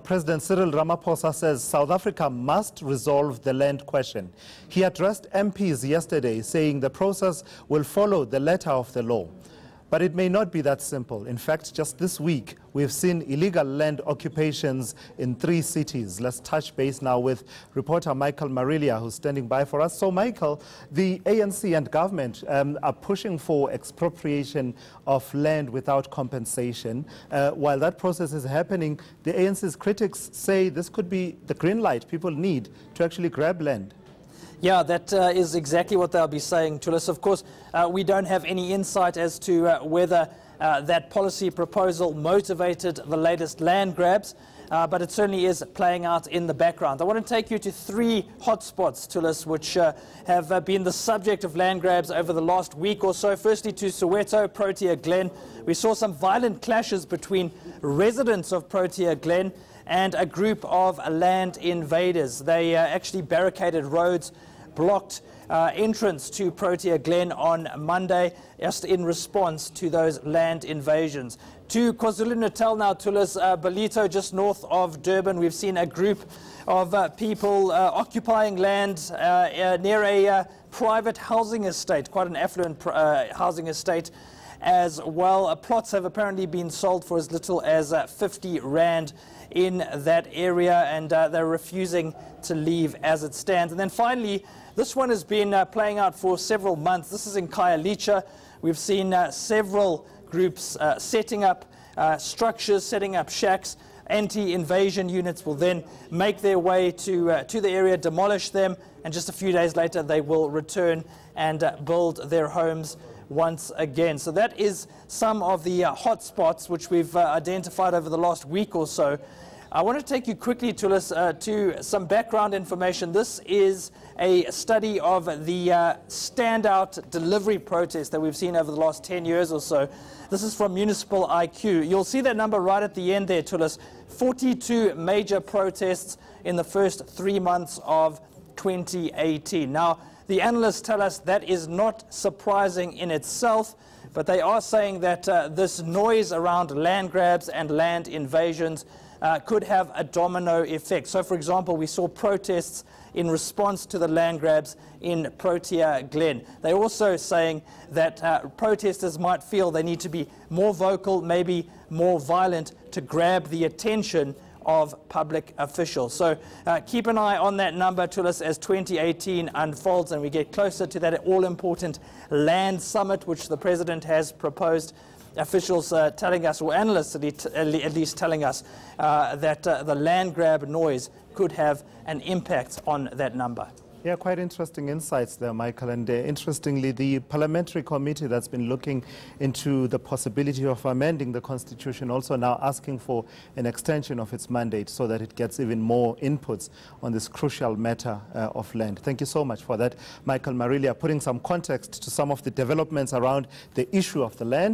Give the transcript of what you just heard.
President Cyril Ramaphosa says South Africa must resolve the land question. He addressed MPs yesterday saying the process will follow the letter of the law. But it may not be that simple. In fact, just this week, we've seen illegal land occupations in 3 cities. Let's touch base now with reporter Michael Marillier, who's standing by for us. So, Michael, the ANC and government are pushing for expropriation of land without compensation. While that process is happening, the ANC's critics say this could be the green light people need to actually grab land. Yeah, that is exactly what they'll be saying to us. Of course, we don't have any insight as to whether that policy proposal motivated the latest land grabs, but it certainly is playing out in the background. I want to take you to 3 hotspots, Tulis, which have been the subject of land grabs over the last week or so. Firstly, to Soweto, Protea Glen. We saw some violent clashes between residents of Protea Glen and a group of land invaders. They actually barricaded roads, blocked entrance to Protea Glen on Monday, just in response to those land invasions. To KwaZulu-Natal now, Tulis, Belito, just north of Durban, we've seen a group of people occupying land near a private housing estate, quite an affluent housing estate as well. Plots have apparently been sold for as little as 50 Rand in that area, and they're refusing to leave as it stands. And then finally, this one has been playing out for several months. This is in Khayelitsha. We've seen several groups setting up structures, setting up shacks. Anti-invasion units will then make their way to the area, demolish them, and just a few days later they will return and build their homes once again. So that is some of the hot spots which we've identified over the last week or so. I want to take you quickly to some background information. This is a study of the standout delivery protest that we've seen over the last 10 years or so. This is from Municipal IQ. You'll see that number right at the end there, Tulis. 42 major protests in the first 3 months of 2018. Now, the analysts tell us that is not surprising in itself, but they are saying that this noise around land grabs and land invasions could have a domino effect. So, for example, we saw protests in response to the land grabs in Protea Glen. They're also saying that protesters might feel they need to be more vocal, maybe more violent, to grab the attention of public officials. So keep an eye on that number, Tulis, as 2018 unfolds and we get closer to that all-important land summit which the President has proposed. Officials telling us, or analysts at least telling us, that the land grab noise could have an impact on that number. Yeah, quite interesting insights there, Michael. And interestingly, the parliamentary committee that's been looking into the possibility of amending the Constitution also now asking for an extension of its mandate so that it gets even more inputs on this crucial matter of land. Thank you so much for that, Michael Marillier, putting some context to some of the developments around the issue of the land.